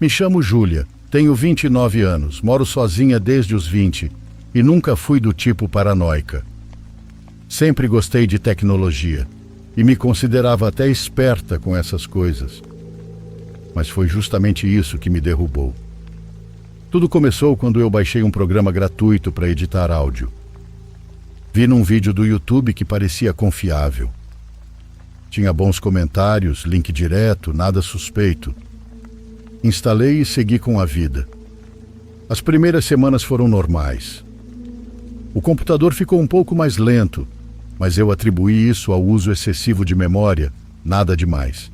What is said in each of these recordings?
Me chamo Júlia, tenho 29 anos, moro sozinha desde os 20 e nunca fui do tipo paranoica. Sempre gostei de tecnologia e me considerava até esperta com essas coisas. Mas foi justamente isso que me derrubou. Tudo começou quando eu baixei um programa gratuito para editar áudio. Vi num vídeo do YouTube que parecia confiável. Tinha bons comentários, link direto, nada suspeito. Instalei e segui com a vida. As primeiras semanas foram normais. O computador ficou um pouco mais lento, mas eu atribuí isso ao uso excessivo de memória, nada demais.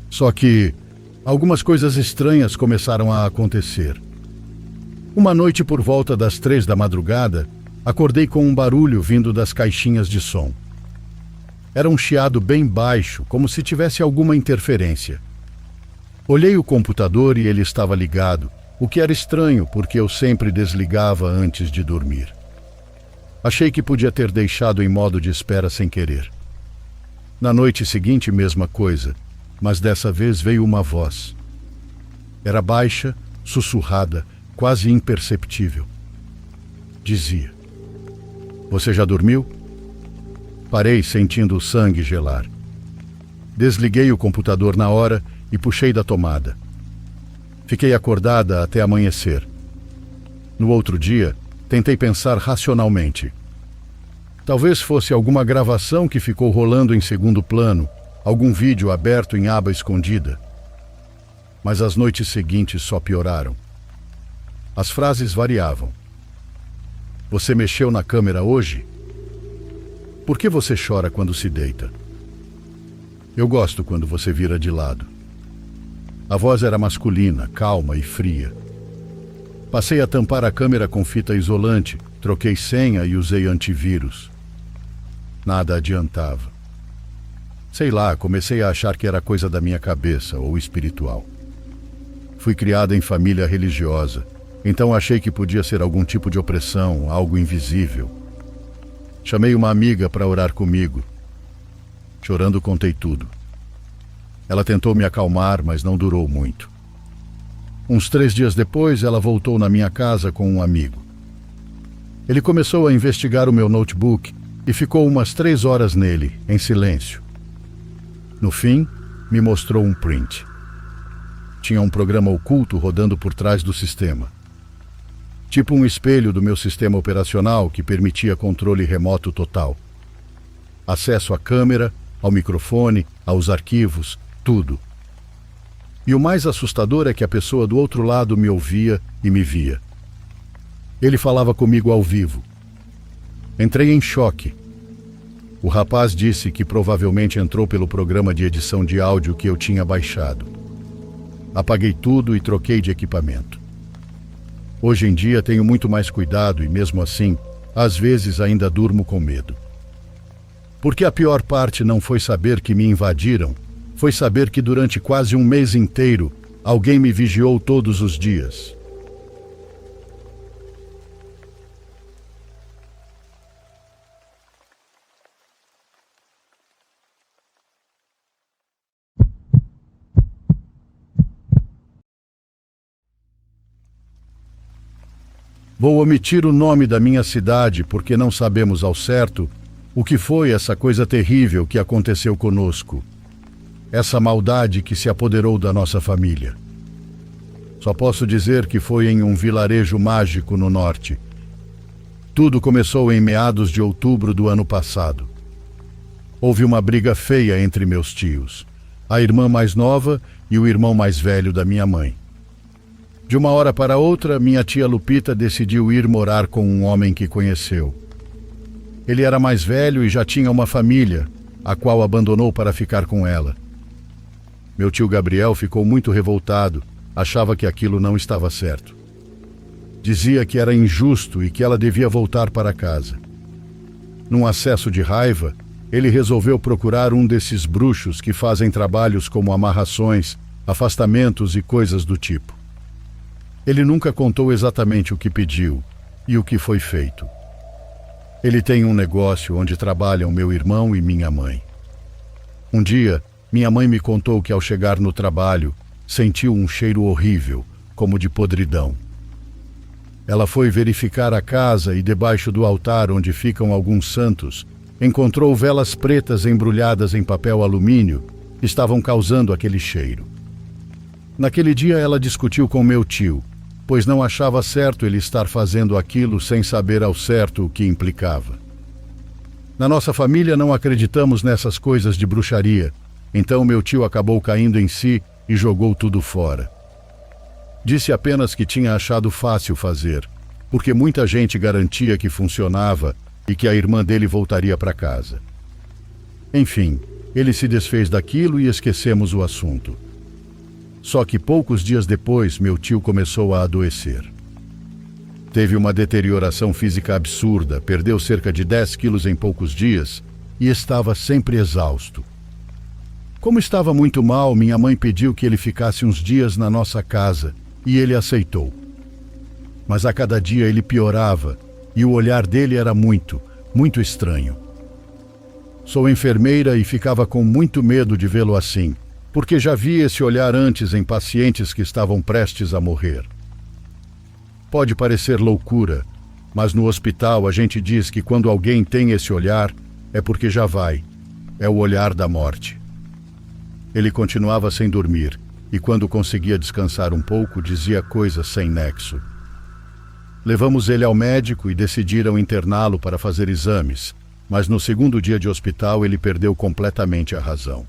Só que algumas coisas estranhas começaram a acontecer. Uma noite por volta das 3 da madrugada, acordei com um barulho vindo das caixinhas de som. Era um chiado bem baixo, como se tivesse alguma interferência. Olhei o computador e ele estava ligado, o que era estranho porque eu sempre desligava antes de dormir. Achei que podia ter deixado em modo de espera sem querer. Na noite seguinte, mesma coisa, mas dessa vez veio uma voz. Era baixa, sussurrada, quase imperceptível. Dizia: "Você já dormiu?" Parei, sentindo o sangue gelar. Desliguei o computador na hora e puxei da tomada. Fiquei acordada até amanhecer. No outro dia, tentei pensar racionalmente. Talvez fosse alguma gravação que ficou rolando em segundo plano, algum vídeo aberto em aba escondida. Mas as noites seguintes só pioraram. As frases variavam. "Você mexeu na câmera hoje? Por que você chora quando se deita? Eu gosto quando você vira de lado." A voz era masculina, calma e fria. Passei a tampar a câmera com fita isolante, troquei senha e usei antivírus. Nada adiantava. Sei lá, comecei a achar que era coisa da minha cabeça ou espiritual. Fui criada em família religiosa, então achei que podia ser algum tipo de opressão, algo invisível. Chamei uma amiga para orar comigo. Chorando, contei tudo. Ela tentou me acalmar, mas não durou muito. Uns 3 dias depois, ela voltou na minha casa com um amigo. Ele começou a investigar o meu notebook e ficou umas 3 horas nele, em silêncio. No fim, me mostrou um print. Tinha um programa oculto rodando por trás do sistema. Tipo um espelho do meu sistema operacional que permitia controle remoto total. Acesso à câmera, ao microfone, aos arquivos, tudo. E o mais assustador é que a pessoa do outro lado me ouvia e me via. Ele falava comigo ao vivo. Entrei em choque. O rapaz disse que provavelmente entrou pelo programa de edição de áudio que eu tinha baixado. Apaguei tudo e troquei de equipamento. Hoje em dia tenho muito mais cuidado e, mesmo assim, às vezes ainda durmo com medo. Porque a pior parte não foi saber que me invadiram, foi saber que durante quase um mês inteiro alguém me vigiou todos os dias. Vou omitir o nome da minha cidade porque não sabemos ao certo o que foi essa coisa terrível que aconteceu conosco. Essa maldade que se apoderou da nossa família. Só posso dizer que foi em um vilarejo mágico no norte. Tudo começou em meados de outubro do ano passado. Houve uma briga feia entre meus tios, a irmã mais nova e o irmão mais velho da minha mãe. De uma hora para outra, minha tia Lupita decidiu ir morar com um homem que conheceu. Ele era mais velho e já tinha uma família, a qual abandonou para ficar com ela. Meu tio Gabriel ficou muito revoltado, achava que aquilo não estava certo. Dizia que era injusto e que ela devia voltar para casa. Num acesso de raiva, ele resolveu procurar um desses bruxos que fazem trabalhos como amarrações, afastamentos e coisas do tipo. Ele nunca contou exatamente o que pediu e o que foi feito. Ele tem um negócio onde trabalham meu irmão e minha mãe. Um dia, minha mãe me contou que ao chegar no trabalho, sentiu um cheiro horrível, como de podridão. Ela foi verificar a casa e debaixo do altar onde ficam alguns santos, encontrou velas pretas embrulhadas em papel alumínio que estavam causando aquele cheiro. Naquele dia ela discutiu com meu tio, pois não achava certo ele estar fazendo aquilo sem saber ao certo o que implicava. Na nossa família não acreditamos nessas coisas de bruxaria, então meu tio acabou caindo em si e jogou tudo fora. Disse apenas que tinha achado fácil fazer, porque muita gente garantia que funcionava e que a irmã dele voltaria para casa. Enfim, ele se desfez daquilo e esquecemos o assunto. Só que poucos dias depois, meu tio começou a adoecer. Teve uma deterioração física absurda, perdeu cerca de 10 quilos em poucos dias e estava sempre exausto. Como estava muito mal, minha mãe pediu que ele ficasse uns dias na nossa casa e ele aceitou. Mas a cada dia ele piorava e o olhar dele era muito estranho. Sou enfermeira e ficava com muito medo de vê-lo assim, porque já vi esse olhar antes em pacientes que estavam prestes a morrer. Pode parecer loucura, mas no hospital a gente diz que quando alguém tem esse olhar, é porque já vai. É o olhar da morte. Ele continuava sem dormir, e quando conseguia descansar um pouco, dizia coisas sem nexo. Levamos ele ao médico e decidiram interná-lo para fazer exames, mas no segundo dia de hospital ele perdeu completamente a razão.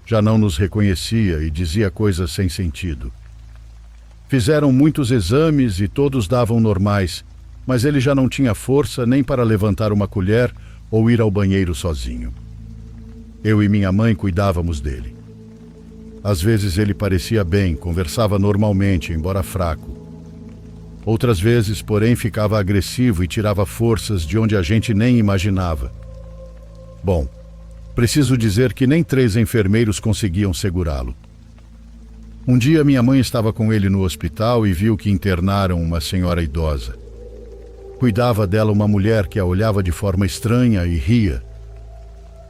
Já não nos reconhecia e dizia coisas sem sentido. Fizeram muitos exames e todos davam normais, mas ele já não tinha força nem para levantar uma colher ou ir ao banheiro sozinho. Eu e minha mãe cuidávamos dele. Às vezes ele parecia bem, conversava normalmente, embora fraco. Outras vezes, porém, ficava agressivo e tirava forças de onde a gente nem imaginava. Bom, preciso dizer que nem 3 enfermeiros conseguiam segurá-lo. Um dia minha mãe estava com ele no hospital e viu que internaram uma senhora idosa. Cuidava dela uma mulher que a olhava de forma estranha e ria.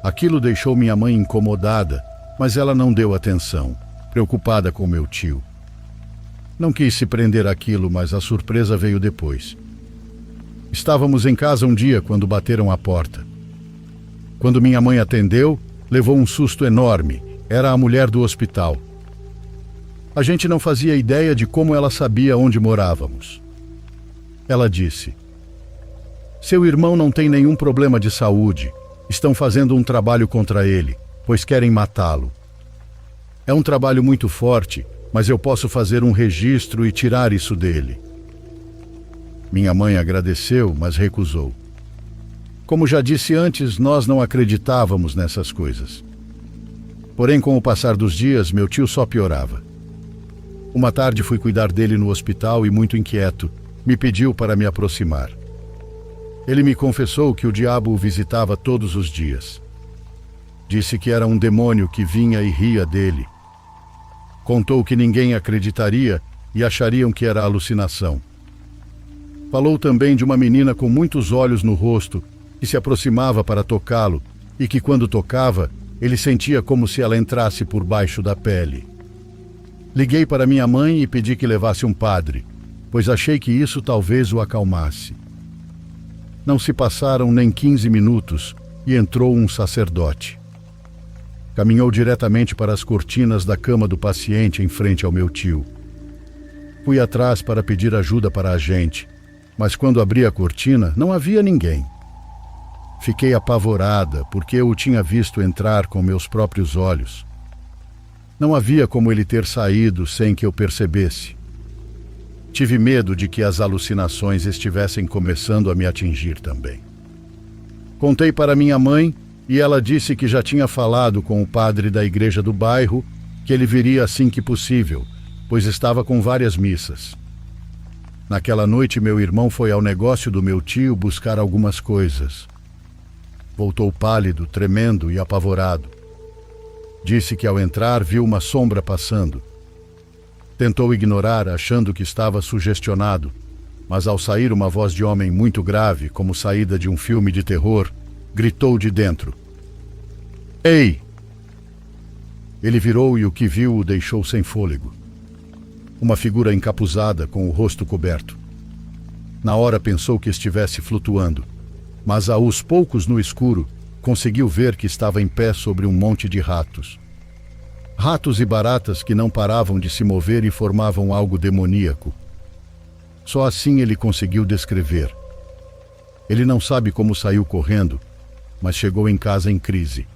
Aquilo deixou minha mãe incomodada, mas ela não deu atenção, preocupada com meu tio. Não quis se prender àquilo, mas a surpresa veio depois. Estávamos em casa um dia quando bateram à porta. Quando minha mãe atendeu, levou um susto enorme. Era a mulher do hospital. A gente não fazia ideia de como ela sabia onde morávamos. Ela disse: "Seu irmão não tem nenhum problema de saúde. Estão fazendo um trabalho contra ele, pois querem matá-lo. É um trabalho muito forte, mas eu posso fazer um registro e tirar isso dele." Minha mãe agradeceu, mas recusou. Como já disse antes, nós não acreditávamos nessas coisas. Porém, com o passar dos dias, meu tio só piorava. Uma tarde fui cuidar dele no hospital e, muito inquieto, me pediu para me aproximar. Ele me confessou que o diabo o visitava todos os dias. Disse que era um demônio que vinha e ria dele. Contou que ninguém acreditaria e achariam que era alucinação. Falou também de uma menina com muitos olhos no rosto que se aproximava para tocá-lo e que, quando tocava, ele sentia como se ela entrasse por baixo da pele. Liguei para minha mãe e pedi que levasse um padre, pois achei que isso talvez o acalmasse. Não se passaram nem 15 minutos e entrou um sacerdote. Caminhou diretamente para as cortinas da cama do paciente em frente ao meu tio. Fui atrás para pedir ajuda para a gente, mas quando abri a cortina, não havia ninguém. Fiquei apavorada, porque eu o tinha visto entrar com meus próprios olhos. Não havia como ele ter saído sem que eu percebesse. Tive medo de que as alucinações estivessem começando a me atingir também. Contei para minha mãe e ela disse que já tinha falado com o padre da igreja do bairro, que ele viria assim que possível, pois estava com várias missas. Naquela noite, meu irmão foi ao negócio do meu tio buscar algumas coisas. Voltou pálido, tremendo e apavorado. Disse que ao entrar viu uma sombra passando. Tentou ignorar, achando que estava sugestionado, mas ao sair uma voz de homem muito grave, como saída de um filme de terror, gritou de dentro: "Ei!" Ele virou e o que viu o deixou sem fôlego. Uma figura encapuzada com o rosto coberto. Na hora pensou que estivesse flutuando, mas aos poucos no escuro conseguiu ver que estava em pé sobre um monte de ratos. Ratos e baratas que não paravam de se mover e formavam algo demoníaco. Só assim ele conseguiu descrever. Ele não sabe como saiu correndo, mas chegou em casa em crise.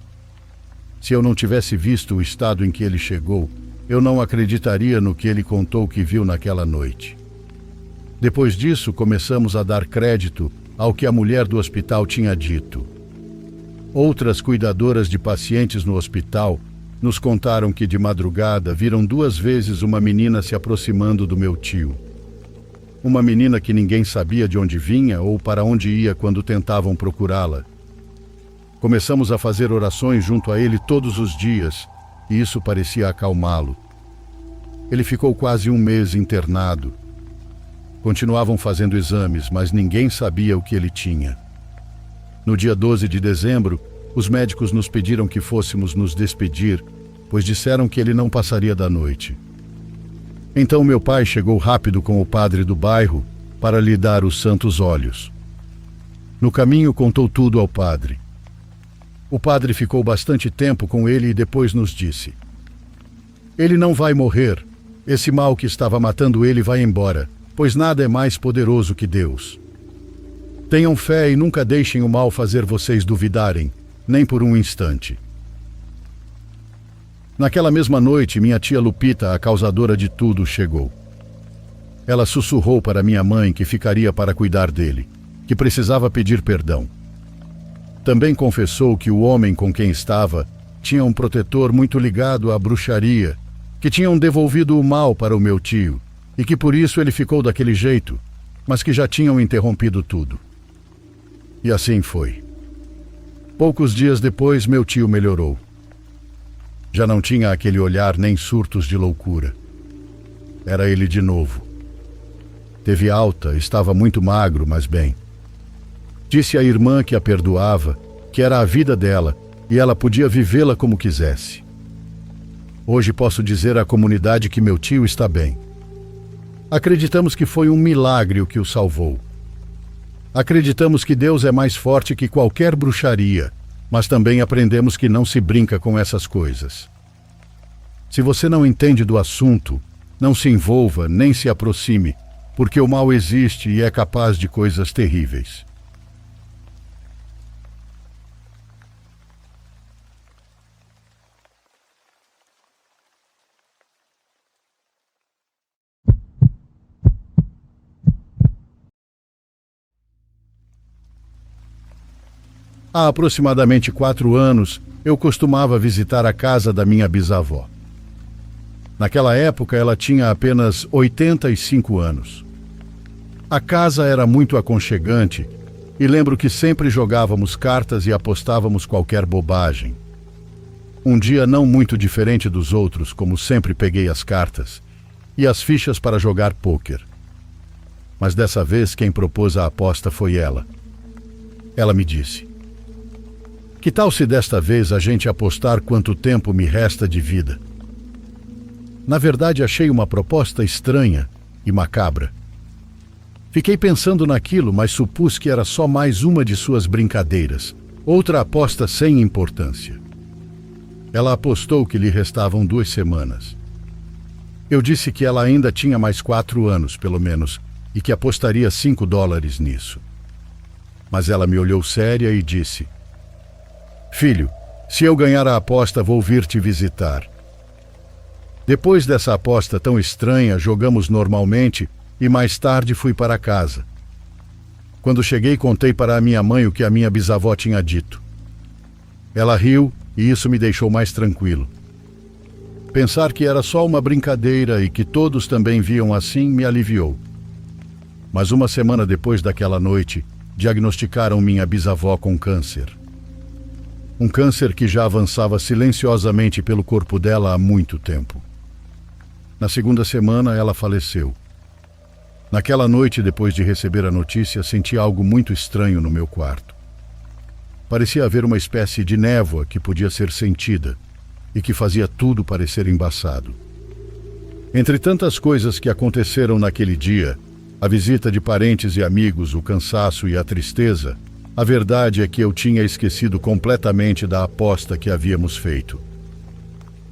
Se eu não tivesse visto o estado em que ele chegou, eu não acreditaria no que ele contou que viu naquela noite. Depois disso, começamos a dar crédito ao que a mulher do hospital tinha dito. Outras cuidadoras de pacientes no hospital nos contaram que de madrugada viram 2 vezes uma menina se aproximando do meu tio. Uma menina que ninguém sabia de onde vinha ou para onde ia quando tentavam procurá-la. Começamos a fazer orações junto a ele todos os dias, e isso parecia acalmá-lo. Ele ficou quase 1 mês internado. Continuavam fazendo exames, mas ninguém sabia o que ele tinha. No dia 12 de dezembro, os médicos nos pediram que fôssemos nos despedir, pois disseram que ele não passaria da noite. Então meu pai chegou rápido com o padre do bairro para lhe dar os santos óleos. No caminho contou tudo ao padre. O padre ficou bastante tempo com ele e depois nos disse: "Ele não vai morrer. Esse mal que estava matando ele vai embora, pois nada é mais poderoso que Deus. Tenham fé e nunca deixem o mal fazer vocês duvidarem, nem por um instante." Naquela mesma noite, minha tia Lupita, a causadora de tudo, chegou. Ela sussurrou para minha mãe que ficaria para cuidar dele, que precisava pedir perdão. Também confessou que o homem com quem estava tinha um protetor muito ligado à bruxaria, que tinham devolvido o mal para o meu tio, e que por isso ele ficou daquele jeito, mas que já tinham interrompido tudo. E assim foi. Poucos dias depois, meu tio melhorou. Já não tinha aquele olhar nem surtos de loucura. Era ele de novo. Teve alta, estava muito magro, mas bem. Disse à irmã que a perdoava, que era a vida dela, e ela podia vivê-la como quisesse. Hoje posso dizer à comunidade que meu tio está bem. Acreditamos que foi um milagre o que o salvou. Acreditamos que Deus é mais forte que qualquer bruxaria, mas também aprendemos que não se brinca com essas coisas. Se você não entende do assunto, não se envolva nem se aproxime, porque o mal existe e é capaz de coisas terríveis. Há aproximadamente 4 anos, eu costumava visitar a casa da minha bisavó. Naquela época, ela tinha apenas 85 anos. A casa era muito aconchegante e lembro que sempre jogávamos cartas e apostávamos qualquer bobagem. Um dia não muito diferente dos outros, como sempre peguei as cartas e as fichas para jogar pôquer. Mas dessa vez quem propôs a aposta foi ela. Ela me disse: "Que tal se desta vez a gente apostar quanto tempo me resta de vida?" Na verdade, achei uma proposta estranha e macabra. Fiquei pensando naquilo, mas supus que era só mais uma de suas brincadeiras, outra aposta sem importância. Ela apostou que lhe restavam 2 semanas. Eu disse que ela ainda tinha mais 4 anos, pelo menos, e que apostaria $5 nisso. Mas ela me olhou séria e disse: "Filho, se eu ganhar a aposta, vou vir te visitar." Depois dessa aposta tão estranha, jogamos normalmente e mais tarde fui para casa. Quando cheguei, contei para a minha mãe o que a minha bisavó tinha dito. Ela riu e isso me deixou mais tranquilo. Pensar que era só uma brincadeira e que todos também viam assim me aliviou. Mas 1 semana depois daquela noite, diagnosticaram minha bisavó com câncer. Um câncer que já avançava silenciosamente pelo corpo dela há muito tempo. Na 2ª semana, ela faleceu. Naquela noite, depois de receber a notícia, senti algo muito estranho no meu quarto. Parecia haver uma espécie de névoa que podia ser sentida, e que fazia tudo parecer embaçado. Entre tantas coisas que aconteceram naquele dia, a visita de parentes e amigos, o cansaço e a tristeza, a verdade é que eu tinha esquecido completamente da aposta que havíamos feito.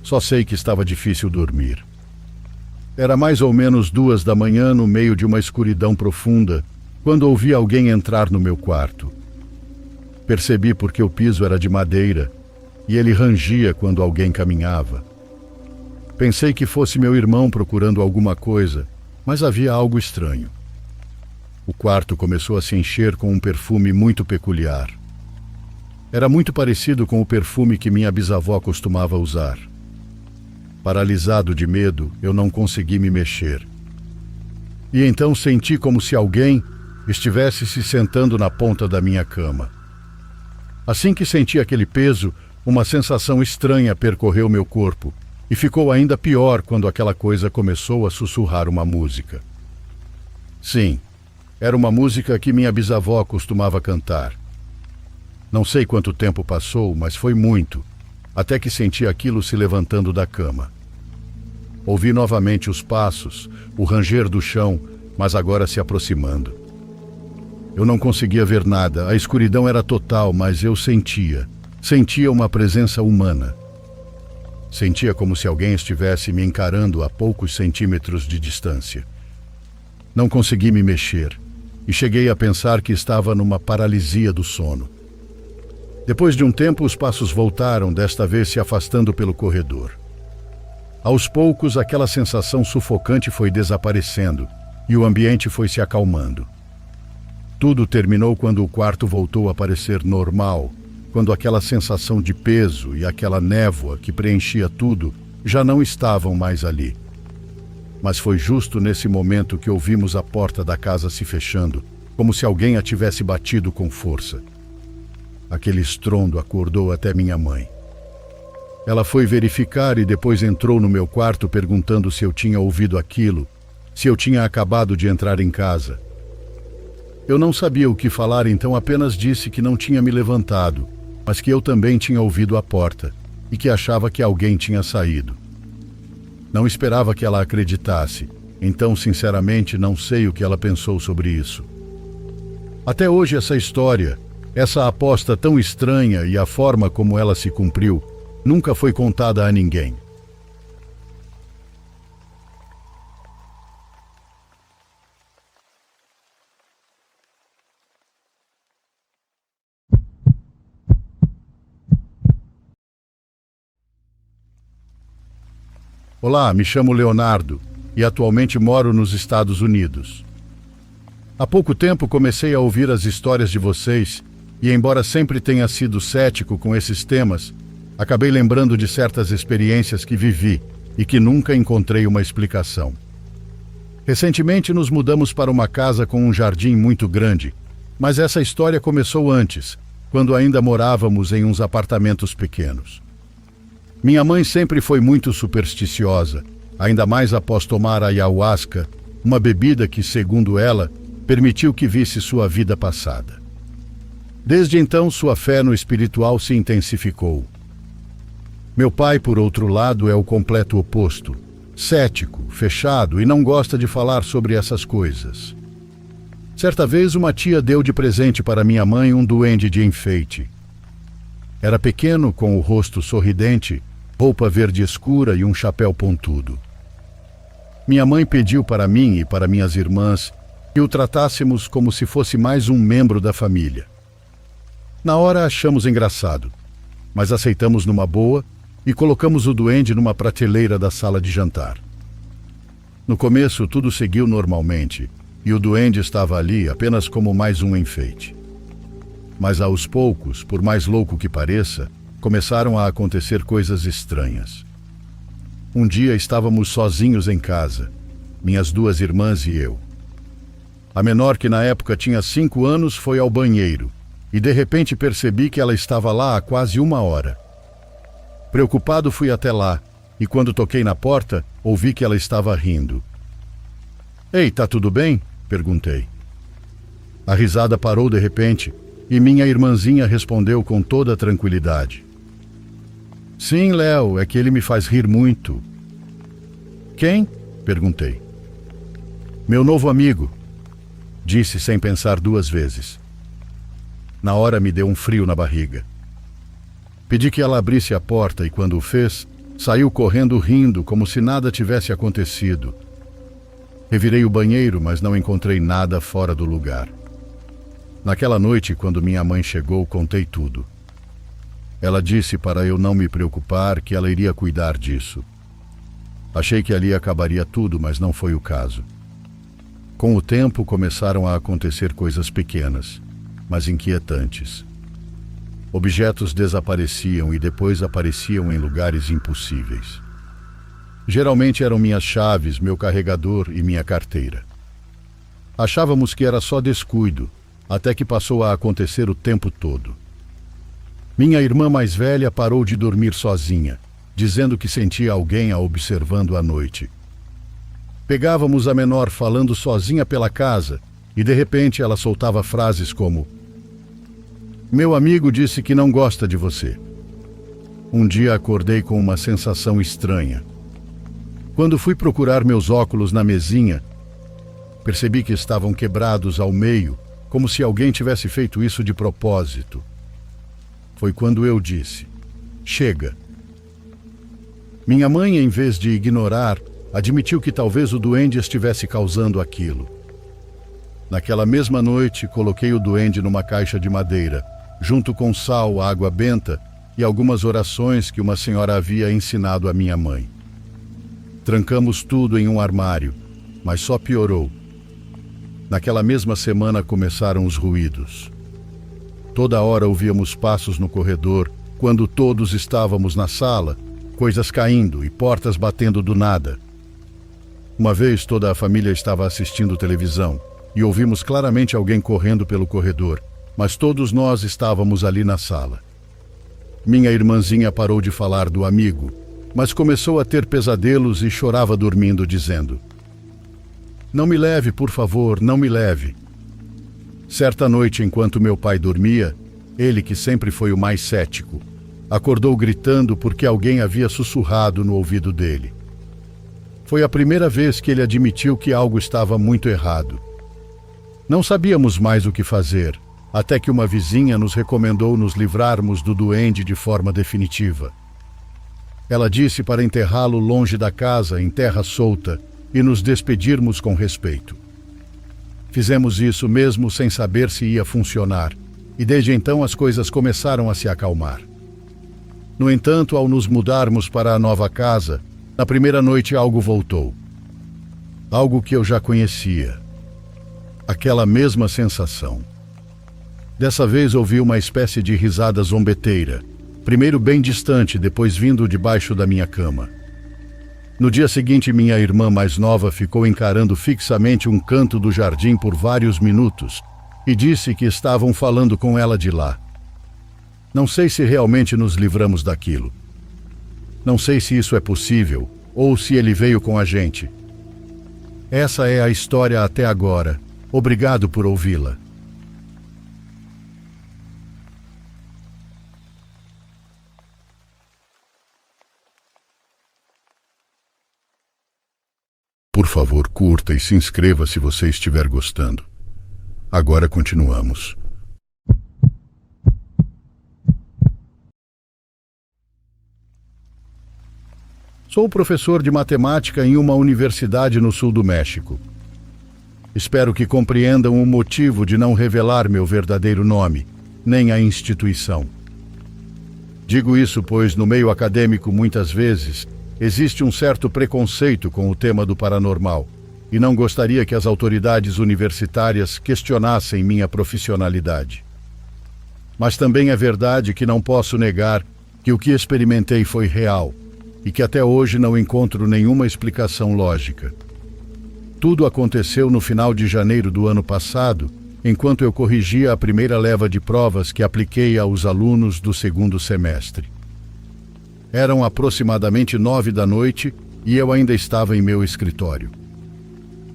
Só sei que estava difícil dormir. Era mais ou menos 2 da manhã, no meio de uma escuridão profunda, quando ouvi alguém entrar no meu quarto. Percebi porque o piso era de madeira e ele rangia quando alguém caminhava. Pensei que fosse meu irmão procurando alguma coisa, mas havia algo estranho. O quarto começou a se encher com um perfume muito peculiar. Era muito parecido com o perfume que minha bisavó costumava usar. Paralisado de medo, eu não consegui me mexer. E então senti como se alguém estivesse se sentando na ponta da minha cama. Assim que senti aquele peso, uma sensação estranha percorreu meu corpo, e ficou ainda pior quando aquela coisa começou a sussurrar uma música. Sim, era uma música que minha bisavó costumava cantar. Não sei quanto tempo passou, mas foi muito, até que senti aquilo se levantando da cama. Ouvi novamente os passos, o ranger do chão, mas agora se aproximando. Eu não conseguia ver nada, a escuridão era total, mas eu sentia uma presença humana. Sentia como se alguém estivesse me encarando a poucos centímetros de distância. Não consegui me mexer, e cheguei a pensar que estava numa paralisia do sono. Depois de um tempo, os passos voltaram, desta vez se afastando pelo corredor. Aos poucos, aquela sensação sufocante foi desaparecendo e o ambiente foi se acalmando. Tudo terminou quando o quarto voltou a parecer normal, quando aquela sensação de peso e aquela névoa que preenchia tudo já não estavam mais ali. Mas foi justo nesse momento que ouvimos a porta da casa se fechando, como se alguém a tivesse batido com força. Aquele estrondo acordou até minha mãe. Ela foi verificar e depois entrou no meu quarto perguntando se eu tinha ouvido aquilo, se eu tinha acabado de entrar em casa. Eu não sabia o que falar, então apenas disse que não tinha me levantado, mas que eu também tinha ouvido a porta e que achava que alguém tinha saído. Não esperava que ela acreditasse, então sinceramente não sei o que ela pensou sobre isso. Até hoje essa história, essa aposta tão estranha e a forma como ela se cumpriu, nunca foi contada a ninguém. Olá, me chamo Leonardo e atualmente moro nos Estados Unidos. Há pouco tempo comecei a ouvir as histórias de vocês e, embora sempre tenha sido cético com esses temas, acabei lembrando de certas experiências que vivi e que nunca encontrei uma explicação. Recentemente nos mudamos para uma casa com um jardim muito grande, mas essa história começou antes, quando ainda morávamos em uns apartamentos pequenos. Minha mãe sempre foi muito supersticiosa, ainda mais após tomar a ayahuasca, uma bebida que, segundo ela, permitiu que visse sua vida passada. Desde então, sua fé no espiritual se intensificou. Meu pai, por outro lado, é o completo oposto, cético, fechado e não gosta de falar sobre essas coisas. Certa vez, uma tia deu de presente para minha mãe um duende de enfeite. Era pequeno, com o rosto sorridente, roupa verde escura e um chapéu pontudo. Minha mãe pediu para mim e para minhas irmãs que o tratássemos como se fosse mais um membro da família. Na hora achamos engraçado, mas aceitamos numa boa e colocamos o duende numa prateleira da sala de jantar. No começo tudo seguiu normalmente e o duende estava ali apenas como mais um enfeite. Mas aos poucos, por mais louco que pareça, começaram a acontecer coisas estranhas. Um dia estávamos sozinhos em casa, minhas 2 irmãs e eu. A menor, que na época tinha 5 anos, foi ao banheiro e de repente percebi que ela estava lá há quase 1 hora. Preocupado fui até lá e quando toquei na porta, ouvi que ela estava rindo. "Ei, tá tudo bem?" perguntei. A risada parou de repente e minha irmãzinha respondeu com toda a tranquilidade. Sim, Léo, é que ele me faz rir muito. Quem? Perguntei. Meu novo amigo, disse sem pensar duas vezes. Na hora me deu um frio na barriga. Pedi que ela abrisse a porta e, quando o fez, saiu correndo rindo como se nada tivesse acontecido. Revirei o banheiro, mas não encontrei nada fora do lugar. Naquela noite, quando minha mãe chegou, contei tudo. Ela disse para eu não me preocupar, que ela iria cuidar disso. Achei que ali acabaria tudo, mas não foi o caso. Com o tempo, começaram a acontecer coisas pequenas, mas inquietantes. Objetos desapareciam e depois apareciam em lugares impossíveis. Geralmente eram minhas chaves, meu carregador e minha carteira. Achávamos que era só descuido, até que passou a acontecer o tempo todo. Minha irmã mais velha parou de dormir sozinha, dizendo que sentia alguém a observando à noite. Pegávamos a menor falando sozinha pela casa e de repente ela soltava frases como: meu amigo disse que não gosta de você. Um dia acordei com uma sensação estranha. Quando fui procurar meus óculos na mesinha, percebi que estavam quebrados ao meio, como se alguém tivesse feito isso de propósito. Foi quando eu disse: chega. Minha mãe, em vez de ignorar, admitiu que talvez o duende estivesse causando aquilo. Naquela mesma noite, coloquei o duende numa caixa de madeira, junto com sal, água benta e algumas orações que uma senhora havia ensinado à minha mãe. Trancamos tudo em um armário, mas só piorou. Naquela mesma semana começaram os ruídos. Toda hora ouvíamos passos no corredor, quando todos estávamos na sala, coisas caindo e portas batendo do nada. Uma vez toda a família estava assistindo televisão e ouvimos claramente alguém correndo pelo corredor, mas todos nós estávamos ali na sala. Minha irmãzinha parou de falar do amigo, mas começou a ter pesadelos e chorava dormindo, dizendo: não me leve, por favor, não me leve. Certa noite, enquanto meu pai dormia, ele, que sempre foi o mais cético, acordou gritando porque alguém havia sussurrado no ouvido dele. Foi a primeira vez que ele admitiu que algo estava muito errado. Não sabíamos mais o que fazer, até que uma vizinha nos recomendou nos livrarmos do duende de forma definitiva. Ela disse para enterrá-lo longe da casa, em terra solta, e nos despedirmos com respeito. Fizemos isso mesmo sem saber se ia funcionar, e desde então as coisas começaram a se acalmar. No entanto, ao nos mudarmos para a nova casa, na primeira noite algo voltou. Algo que eu já conhecia. Aquela mesma sensação. Dessa vez ouvi uma espécie de risada zombeteira, primeiro bem distante, depois vindo debaixo da minha cama. No dia seguinte, minha irmã mais nova ficou encarando fixamente um canto do jardim por vários minutos e disse que estavam falando com ela de lá. Não sei se realmente nos livramos daquilo. Não sei se isso é possível ou se ele veio com a gente. Essa é a história até agora. Obrigado por ouvi-la. Por favor, curta e se inscreva se você estiver gostando. Agora continuamos. Sou professor de matemática em uma universidade no sul do México. Espero que compreendam o motivo de não revelar meu verdadeiro nome, nem a instituição. Digo isso pois no meio acadêmico muitas vezes existe um certo preconceito com o tema do paranormal e não gostaria que as autoridades universitárias questionassem minha profissionalidade. Mas também é verdade que não posso negar que o que experimentei foi real e que até hoje não encontro nenhuma explicação lógica. Tudo aconteceu no final de janeiro do ano passado, enquanto eu corrigia a primeira leva de provas que apliquei aos alunos do segundo semestre. Eram aproximadamente 9 da noite e eu ainda estava em meu escritório.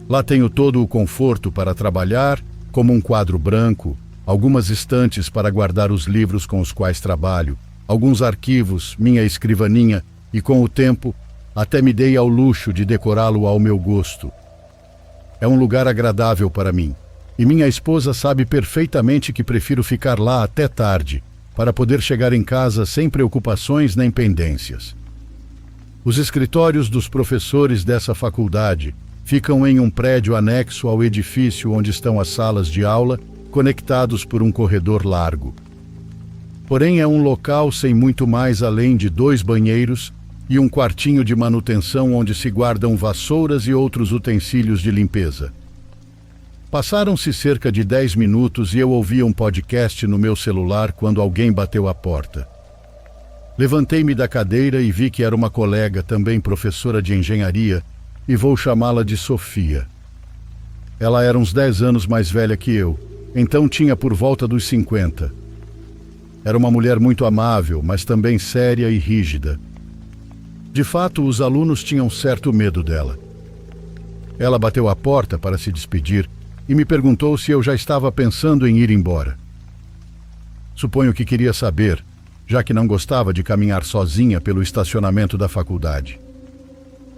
Lá tenho todo o conforto para trabalhar, como um quadro branco, algumas estantes para guardar os livros com os quais trabalho alguns arquivos, minha escrivaninha e, com o tempo, até me dei ao luxo de decorá-lo ao meu gosto. É um lugar agradável para mim, e minha esposa sabe perfeitamente que prefiro ficar lá até tarde, para poder chegar em casa sem preocupações nem pendências. Os escritórios dos professores dessa faculdade ficam em um prédio anexo ao edifício onde estão as salas de aula, conectados por um corredor largo. Porém, é um local sem muito mais além de 2 banheiros e um quartinho de manutenção onde se guardam vassouras e outros utensílios de limpeza. Passaram-se cerca de 10 minutos e eu ouvia um podcast no meu celular quando alguém bateu à porta. Levantei-me da cadeira e vi que era uma colega, também professora de engenharia, e vou chamá-la de Sofia. Ela era uns 10 anos mais velha que eu, então tinha por volta dos 50. Era uma mulher muito amável, mas também séria e rígida. De fato, os alunos tinham certo medo dela. Ela bateu à porta para se despedir e me perguntou se eu já estava pensando em ir embora. Suponho que queria saber, já que não gostava de caminhar sozinha pelo estacionamento da faculdade.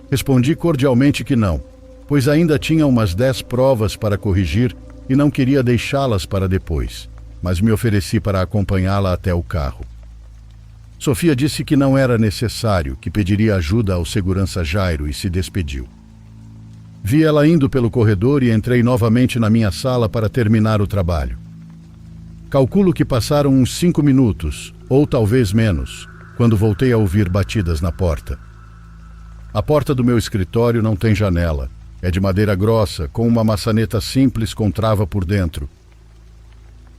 Respondi cordialmente que não, pois ainda tinha umas 10 provas para corrigir e não queria deixá-las para depois, mas me ofereci para acompanhá-la até o carro. Sofia disse que não era necessário, que pediria ajuda ao segurança Jairo e se despediu. Vi ela indo pelo corredor e entrei novamente na minha sala para terminar o trabalho. Calculo que passaram uns 5 minutos, ou talvez menos, quando voltei a ouvir batidas na porta. A porta do meu escritório não tem janela. É de madeira grossa, com uma maçaneta simples com trava por dentro.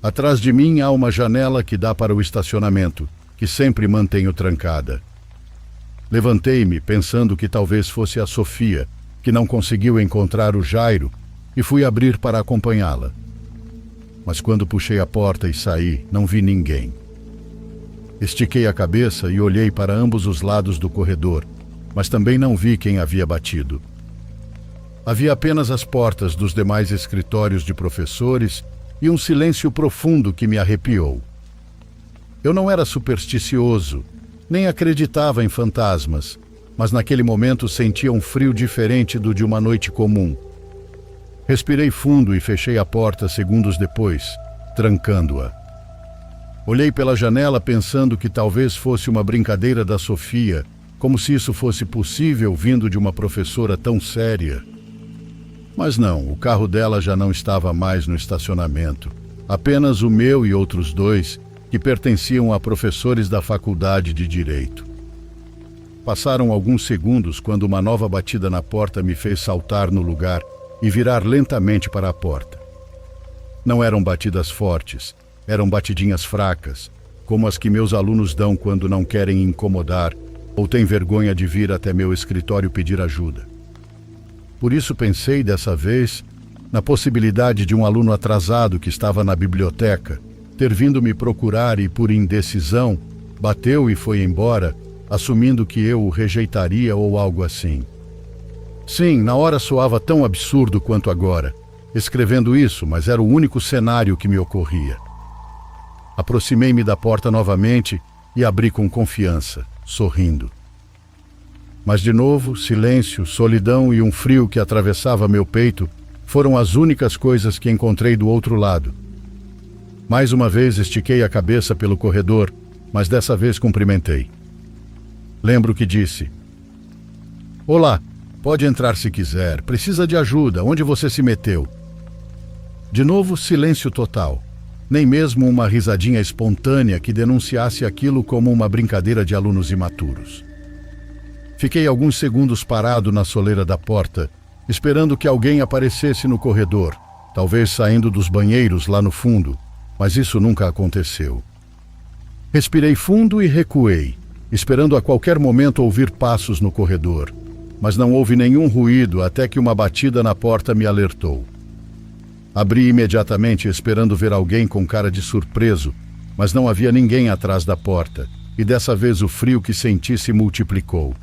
Atrás de mim há uma janela que dá para o estacionamento, que sempre mantenho trancada. Levantei-me, pensando que talvez fosse a Sofia, que não conseguiu encontrar o Jairo, e fui abrir para acompanhá-la. Mas quando puxei a porta e saí, não vi ninguém. Estiquei a cabeça e olhei para ambos os lados do corredor, mas também não vi quem havia batido. Havia apenas as portas dos demais escritórios de professores e um silêncio profundo que me arrepiou. Eu não era supersticioso, nem acreditava em fantasmas, mas naquele momento sentia um frio diferente do de uma noite comum. Respirei fundo e fechei a porta segundos depois, trancando-a. Olhei pela janela pensando que talvez fosse uma brincadeira da Sofia, como se isso fosse possível vindo de uma professora tão séria. Mas não, o carro dela já não estava mais no estacionamento. Apenas o meu e outros 2, que pertenciam a professores da faculdade de Direito. Passaram alguns segundos quando uma nova batida na porta me fez saltar no lugar e virar lentamente para a porta. Não eram batidas fortes, eram batidinhas fracas, como as que meus alunos dão quando não querem incomodar ou têm vergonha de vir até meu escritório pedir ajuda. Por isso pensei dessa vez na possibilidade de um aluno atrasado que estava na biblioteca ter vindo me procurar e, por indecisão, bateu e foi embora, assumindo que eu o rejeitaria ou algo assim. Sim, na hora soava tão absurdo quanto agora, escrevendo isso, mas era o único cenário que me ocorria. Aproximei-me da porta novamente e abri com confiança, sorrindo. Mas de novo, silêncio, solidão e um frio que atravessava meu peito foram as únicas coisas que encontrei do outro lado. Mais uma vez estiquei a cabeça pelo corredor, mas dessa vez cumprimentei. Lembro que disse: "Olá, pode entrar se quiser. Precisa de ajuda. Onde você se meteu?" De novo, silêncio total. Nem mesmo uma risadinha espontânea que denunciasse aquilo como uma brincadeira de alunos imaturos. Fiquei alguns segundos parado na soleira da porta, esperando que alguém aparecesse no corredor, talvez saindo dos banheiros lá no fundo, mas isso nunca aconteceu. Respirei fundo e recuei, esperando a qualquer momento ouvir passos no corredor, mas não houve nenhum ruído até que uma batida na porta me alertou. Abri imediatamente esperando ver alguém com cara de surpreso, mas não havia ninguém atrás da porta, e dessa vez o frio que senti se multiplicou.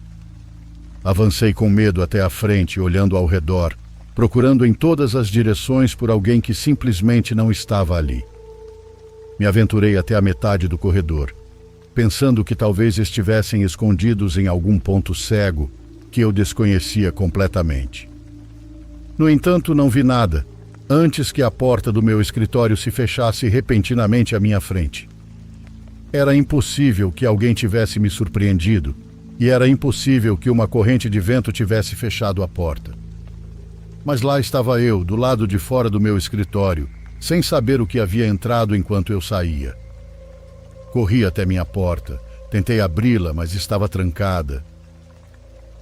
Avancei com medo até a frente, olhando ao redor, procurando em todas as direções por alguém que simplesmente não estava ali. Me aventurei até a metade do corredor. pensando que talvez estivessem escondidos em algum ponto cego que eu desconhecia completamente. No entanto, não vi nada, antes que a porta do meu escritório se fechasse repentinamente à minha frente. Era impossível que alguém tivesse me surpreendido, e era impossível que uma corrente de vento tivesse fechado a porta. Mas lá estava eu, do lado de fora do meu escritório, sem saber o que havia entrado enquanto eu saía. Corri até minha porta, tentei abri-la, mas estava trancada.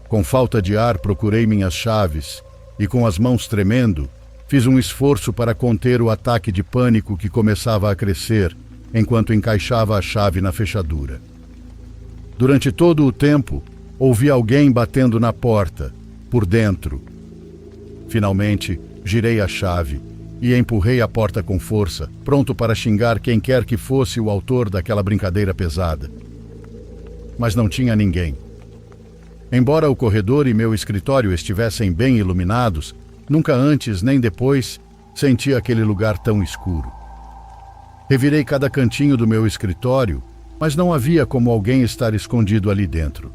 Com falta de ar, procurei minhas chaves e, com as mãos tremendo, fiz um esforço para conter o ataque de pânico que começava a crescer enquanto encaixava a chave na fechadura. Durante todo o tempo, ouvi alguém batendo na porta, por dentro. Finalmente, girei a chave e empurrei a porta com força, pronto para xingar quem quer que fosse o autor daquela brincadeira pesada. Mas não tinha ninguém. Embora o corredor e meu escritório estivessem bem iluminados, nunca antes nem depois senti aquele lugar tão escuro. Revirei cada cantinho do meu escritório, mas não havia como alguém estar escondido ali dentro.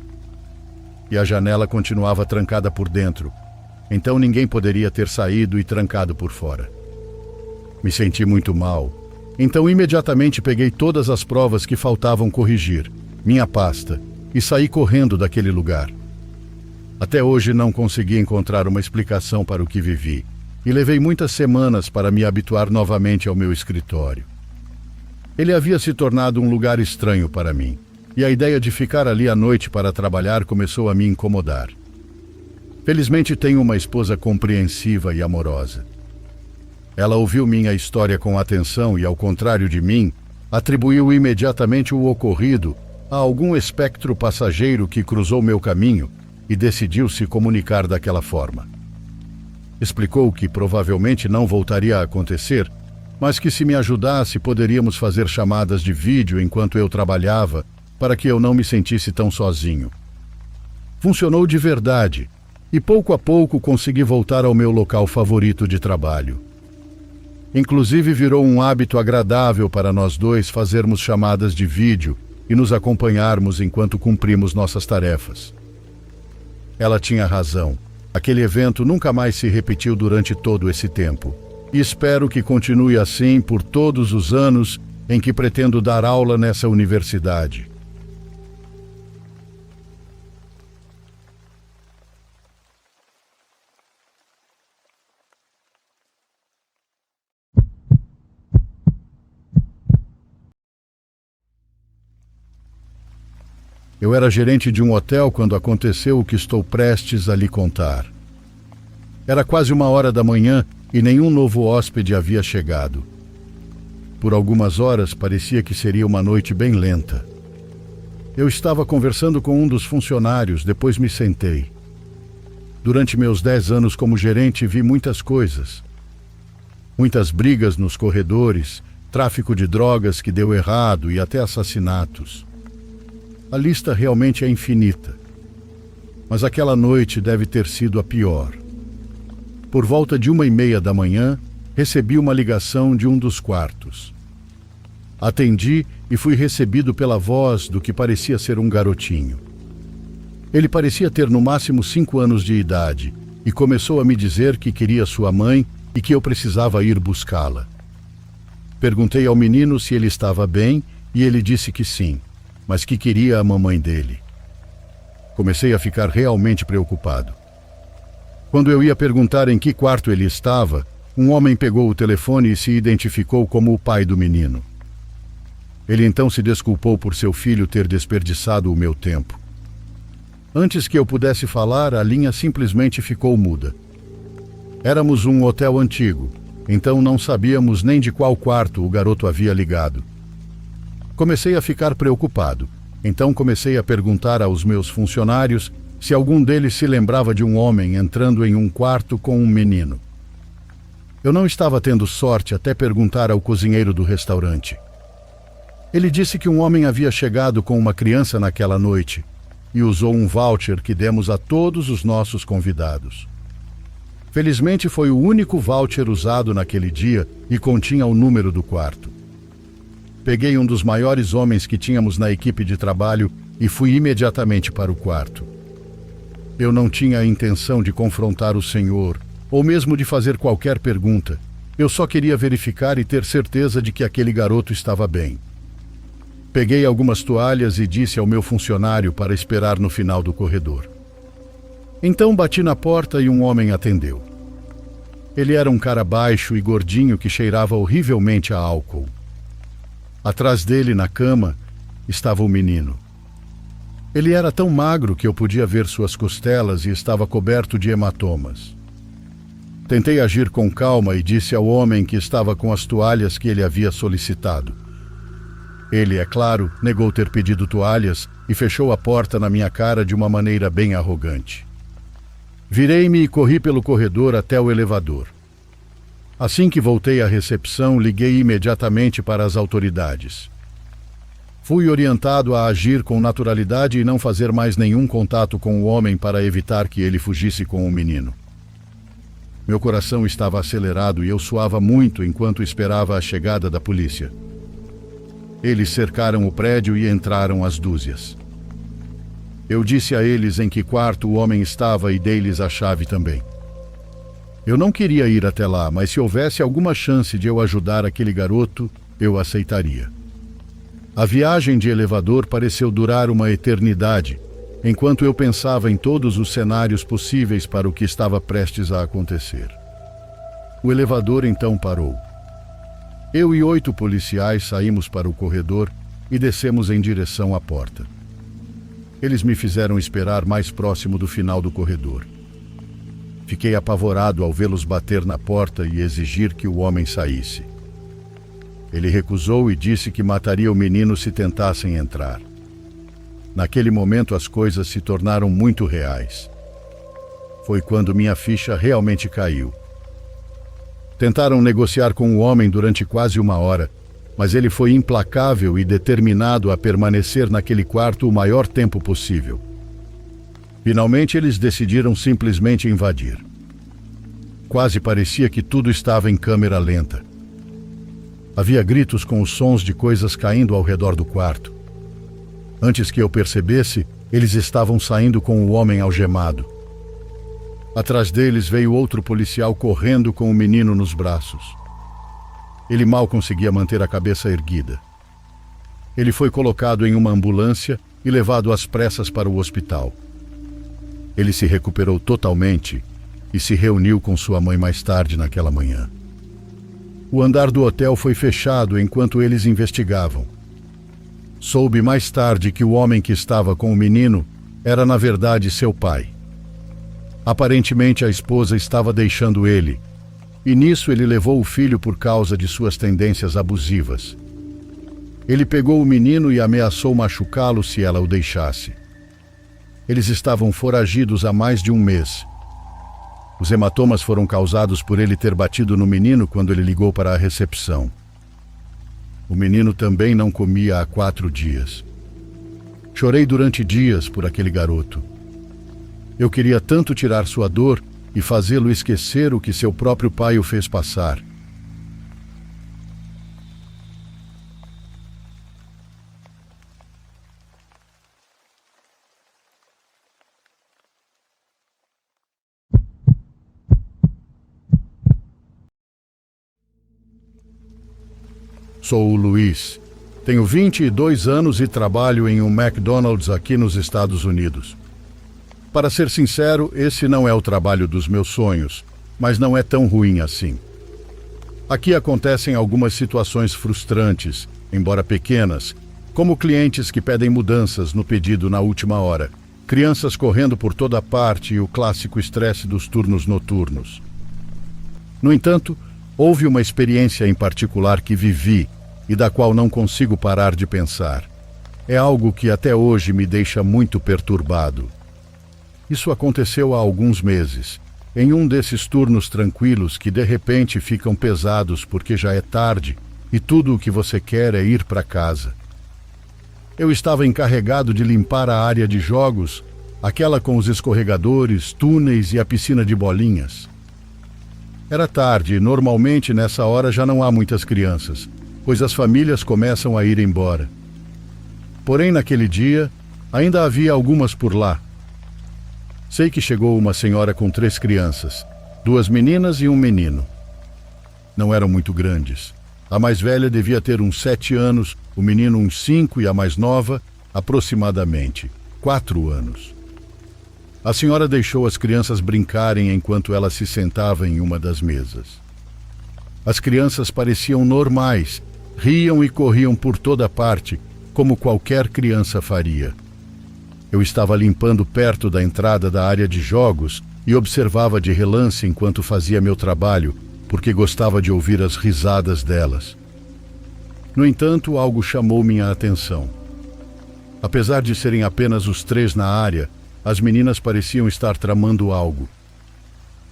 E a janela continuava trancada por dentro, então ninguém poderia ter saído e trancado por fora. Me senti muito mal, então imediatamente peguei todas as provas que faltavam corrigir, minha pasta, e saí correndo daquele lugar. Até hoje não consegui encontrar uma explicação para o que vivi, e levei muitas semanas para me habituar novamente ao meu escritório. Ele havia se tornado um lugar estranho para mim, e a ideia de ficar ali à noite para trabalhar começou a me incomodar. Felizmente tenho uma esposa compreensiva e amorosa. Ela ouviu minha história com atenção e, ao contrário de mim, atribuiu imediatamente o ocorrido a algum espectro passageiro que cruzou meu caminho e decidiu se comunicar daquela forma. Explicou que provavelmente não voltaria a acontecer, mas que se me ajudasse poderíamos fazer chamadas de vídeo enquanto eu trabalhava para que eu não me sentisse tão sozinho. Funcionou de verdade e pouco a pouco consegui voltar ao meu local favorito de trabalho. Inclusive virou um hábito agradável para nós dois fazermos chamadas de vídeo e nos acompanharmos enquanto cumprimos nossas tarefas. Ela tinha razão. Aquele evento nunca mais se repetiu durante todo esse tempo. E espero que continue assim por todos os anos em que pretendo dar aula nessa universidade. Eu era gerente de um hotel quando aconteceu o que estou prestes a lhe contar. Era quase 1h da manhã e nenhum novo hóspede havia chegado. Por algumas horas parecia que seria uma noite bem lenta. Eu estava conversando com um dos funcionários, depois me sentei. Durante meus 10 anos como gerente vi muitas coisas. Muitas brigas nos corredores, tráfico de drogas que deu errado e até assassinatos. A lista realmente é infinita. Mas aquela noite deve ter sido a pior. Por volta de 1h30 da manhã, recebi uma ligação de um dos quartos. Atendi e fui recebido pela voz do que parecia ser um garotinho. Ele parecia ter no máximo 5 anos de idade e começou a me dizer que queria sua mãe e que eu precisava ir buscá-la. Perguntei ao menino se ele estava bem e ele disse que sim, mas que queria a mamãe dele. Comecei a ficar realmente preocupado. Quando eu ia perguntar em que quarto ele estava, um homem pegou o telefone e se identificou como o pai do menino. Ele então se desculpou por seu filho ter desperdiçado o meu tempo. Antes que eu pudesse falar, a linha simplesmente ficou muda. Éramos um hotel antigo, então não sabíamos nem de qual quarto o garoto havia ligado. Comecei a ficar preocupado, então comecei a perguntar aos meus funcionários se algum deles se lembrava de um homem entrando em um quarto com um menino. Eu não estava tendo sorte até perguntar ao cozinheiro do restaurante. Ele disse que um homem havia chegado com uma criança naquela noite e usou um voucher que demos a todos os nossos convidados. Felizmente foi o único voucher usado naquele dia e continha o número do quarto. peguei um dos maiores homens que tínhamos na equipe de trabalho e fui imediatamente para o quarto. Eu não tinha a intenção de confrontar o senhor, ou mesmo de fazer qualquer pergunta. Eu só queria verificar e ter certeza de que aquele garoto estava bem. Peguei algumas toalhas e disse ao meu funcionário para esperar no final do corredor. Então bati na porta e um homem atendeu. Ele era um cara baixo e gordinho que cheirava horrivelmente a álcool. Atrás dele, na cama, estava o menino. Ele era tão magro que eu podia ver suas costelas e estava coberto de hematomas. Tentei agir com calma e disse ao homem que estava com as toalhas que ele havia solicitado. Ele, é claro, negou ter pedido toalhas e fechou a porta na minha cara de uma maneira bem arrogante. Virei-me e corri pelo corredor até o elevador. Assim que voltei à recepção, liguei imediatamente para as autoridades. Fui orientado a agir com naturalidade e não fazer mais nenhum contato com o homem para evitar que ele fugisse com o menino. Meu coração estava acelerado e eu suava muito enquanto esperava a chegada da polícia. Eles cercaram o prédio e entraram às dúzias. Eu disse a eles em que quarto o homem estava e dei-lhes a chave também. Eu não queria ir até lá, mas se houvesse alguma chance de eu ajudar aquele garoto, eu aceitaria. A viagem de elevador pareceu durar uma eternidade, enquanto eu pensava em todos os cenários possíveis para o que estava prestes a acontecer. O elevador então parou. Eu e 8 policiais saímos para o corredor e descemos em direção à porta. Eles me fizeram esperar mais próximo do final do corredor. Fiquei apavorado ao vê-los bater na porta e exigir que o homem saísse. Ele recusou e disse que mataria o menino se tentassem entrar. Naquele momento as coisas se tornaram muito reais. Foi quando minha ficha realmente caiu. Tentaram negociar com o homem durante quase 1 hora, mas ele foi implacável e determinado a permanecer naquele quarto o maior tempo possível. Finalmente eles decidiram simplesmente invadir. Quase parecia que tudo estava em câmera lenta. Havia gritos com os sons de coisas caindo ao redor do quarto. Antes que eu percebesse, eles estavam saindo com o homem algemado. Atrás deles veio outro policial correndo com o menino nos braços. Ele mal conseguia manter a cabeça erguida. Ele foi colocado em uma ambulância e levado às pressas para o hospital. Ele se recuperou totalmente e se reuniu com sua mãe mais tarde naquela manhã. O andar do hotel foi fechado enquanto eles investigavam. Soube mais tarde que o homem que estava com o menino era, na verdade, seu pai. Aparentemente, a esposa estava deixando ele, e nisso ele levou o filho por causa de suas tendências abusivas. Ele pegou o menino e ameaçou machucá-lo se ela o deixasse. Eles estavam foragidos há mais de 1 mês. Os hematomas foram causados por ele ter batido no menino quando ele ligou para a recepção. O menino também não comia há 4 dias. Chorei durante dias por aquele garoto. Eu queria tanto tirar sua dor e fazê-lo esquecer o que seu próprio pai o fez passar. Sou o Luiz. Tenho 22 anos e trabalho em um McDonald's aqui nos Estados Unidos. Para ser sincero, esse não é o trabalho dos meus sonhos, mas não é tão ruim assim. Aqui acontecem algumas situações frustrantes, embora pequenas, como clientes que pedem mudanças no pedido na última hora, crianças correndo por toda parte e o clássico estresse dos turnos noturnos. No entanto, houve uma experiência em particular que vivi e da qual não consigo parar de pensar. É algo que até hoje me deixa muito perturbado. Isso aconteceu há alguns meses, em um desses turnos tranquilos que de repente ficam pesados porque já é tarde e tudo o que você quer é ir para casa. Eu estava encarregado de limpar a área de jogos, aquela com os escorregadores, túneis e a piscina de bolinhas. Era tarde e normalmente nessa hora já não há muitas crianças, pois as famílias começam a ir embora. Porém, naquele dia, ainda havia algumas por lá. Sei que chegou uma senhora com 3 crianças, 2 meninas e um menino. Não eram muito grandes. A mais velha devia ter uns 7 anos, o menino uns 5 e a mais nova, aproximadamente 4 anos. A senhora deixou as crianças brincarem enquanto ela se sentava em uma das mesas. As crianças pareciam normais, riam e corriam por toda parte, como qualquer criança faria. Eu estava limpando perto da entrada da área de jogos e observava de relance enquanto fazia meu trabalho, porque gostava de ouvir as risadas delas. No entanto, algo chamou minha atenção. Apesar de serem apenas os 3 na área, as meninas pareciam estar tramando algo.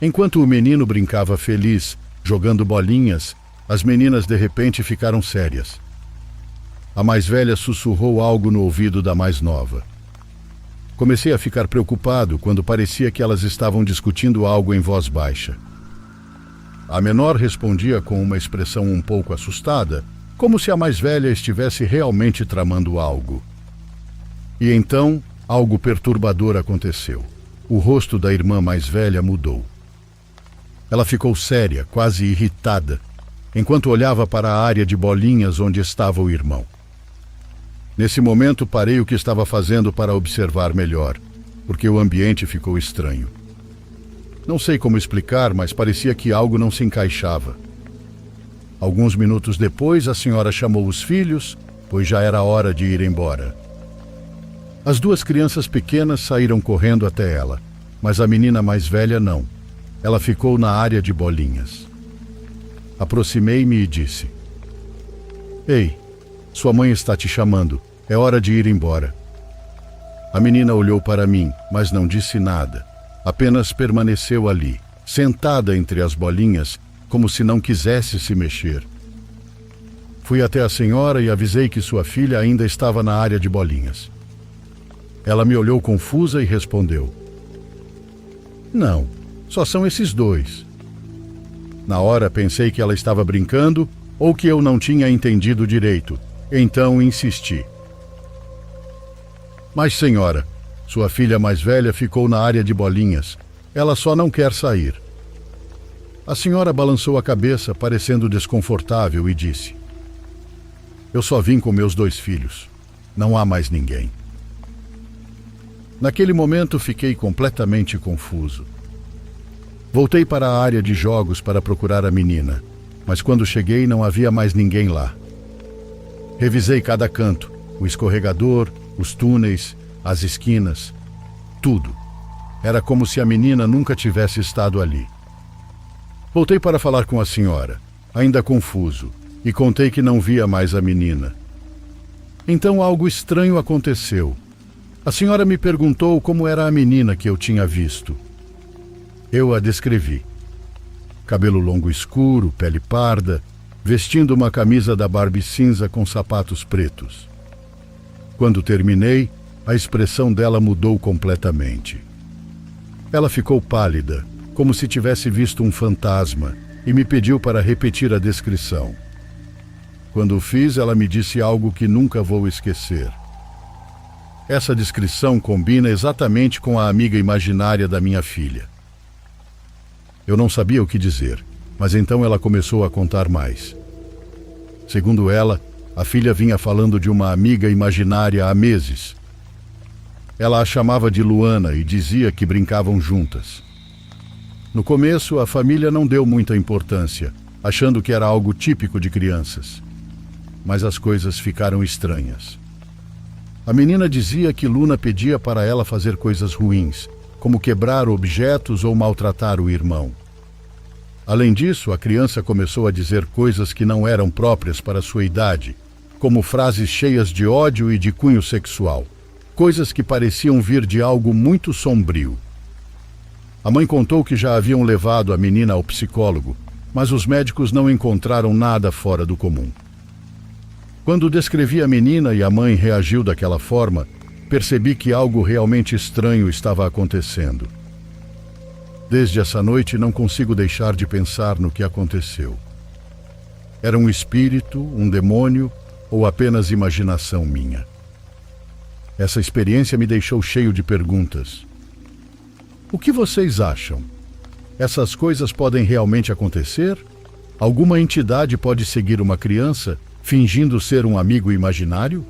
Enquanto o menino brincava feliz, jogando bolinhas, as meninas de repente ficaram sérias. A mais velha sussurrou algo no ouvido da mais nova. Comecei a ficar preocupado quando parecia que elas estavam discutindo algo em voz baixa. A menor respondia com uma expressão um pouco assustada, como se a mais velha estivesse realmente tramando algo. E então, algo perturbador aconteceu. O rosto da irmã mais velha mudou. Ela ficou séria, quase irritada, enquanto olhava para a área de bolinhas onde estava o irmão. Nesse momento, parei o que estava fazendo para observar melhor, porque o ambiente ficou estranho. Não sei como explicar, mas parecia que algo não se encaixava. Alguns minutos depois, a senhora chamou os filhos, pois já era hora de ir embora. As 2 crianças pequenas saíram correndo até ela, mas a menina mais velha não. Ela ficou na área de bolinhas. Aproximei-me e disse: "Ei, sua mãe está te chamando. É hora de ir embora." A menina olhou para mim, mas não disse nada. Apenas permaneceu ali, sentada entre as bolinhas, como se não quisesse se mexer. Fui até a senhora e avisei que sua filha ainda estava na área de bolinhas. Ela me olhou confusa e respondeu: "Não, só são esses 2. Na hora pensei que ela estava brincando ou que eu não tinha entendido direito, então insisti: "Mas, senhora, sua filha mais velha ficou na área de bolinhas. Ela só não quer sair." A senhora balançou a cabeça, parecendo desconfortável, e disse: "Eu só vim com meus 2 filhos. Não há mais ninguém." Naquele momento fiquei completamente confuso. Voltei para a área de jogos para procurar a menina, mas quando cheguei não havia mais ninguém lá. Revisei cada canto, o escorregador, os túneis, as esquinas, tudo. Era como se a menina nunca tivesse estado ali. Voltei para falar com a senhora, ainda confuso, e contei que não via mais a menina. Então algo estranho aconteceu. A senhora me perguntou como era a menina que eu tinha visto. Eu a descrevi. Cabelo longo escuro, pele parda, vestindo uma camisa da Barbie cinza com sapatos pretos. Quando terminei, a expressão dela mudou completamente. Ela ficou pálida, como se tivesse visto um fantasma, e me pediu para repetir a descrição. Quando o fiz, ela me disse algo que nunca vou esquecer. Essa descrição combina exatamente com a amiga imaginária da minha filha. Eu não sabia o que dizer, mas então ela começou a contar mais. Segundo ela, a filha vinha falando de uma amiga imaginária há meses. Ela a chamava de Luana e dizia que brincavam juntas. No começo, a família não deu muita importância, achando que era algo típico de crianças. Mas as coisas ficaram estranhas. A menina dizia que Luna pedia para ela fazer coisas ruins, como quebrar objetos ou maltratar o irmão. Além disso, a criança começou a dizer coisas que não eram próprias para sua idade, como frases cheias de ódio e de cunho sexual, coisas que pareciam vir de algo muito sombrio. A mãe contou que já haviam levado a menina ao psicólogo, mas os médicos não encontraram nada fora do comum. Quando descrevi a menina e a mãe reagiu daquela forma, percebi que algo realmente estranho estava acontecendo. Desde essa noite não consigo deixar de pensar no que aconteceu. Era um espírito, um demônio ou apenas imaginação minha? Essa experiência me deixou cheio de perguntas. O que vocês acham? Essas coisas podem realmente acontecer? Alguma entidade pode seguir uma criança, fingindo ser um amigo imaginário?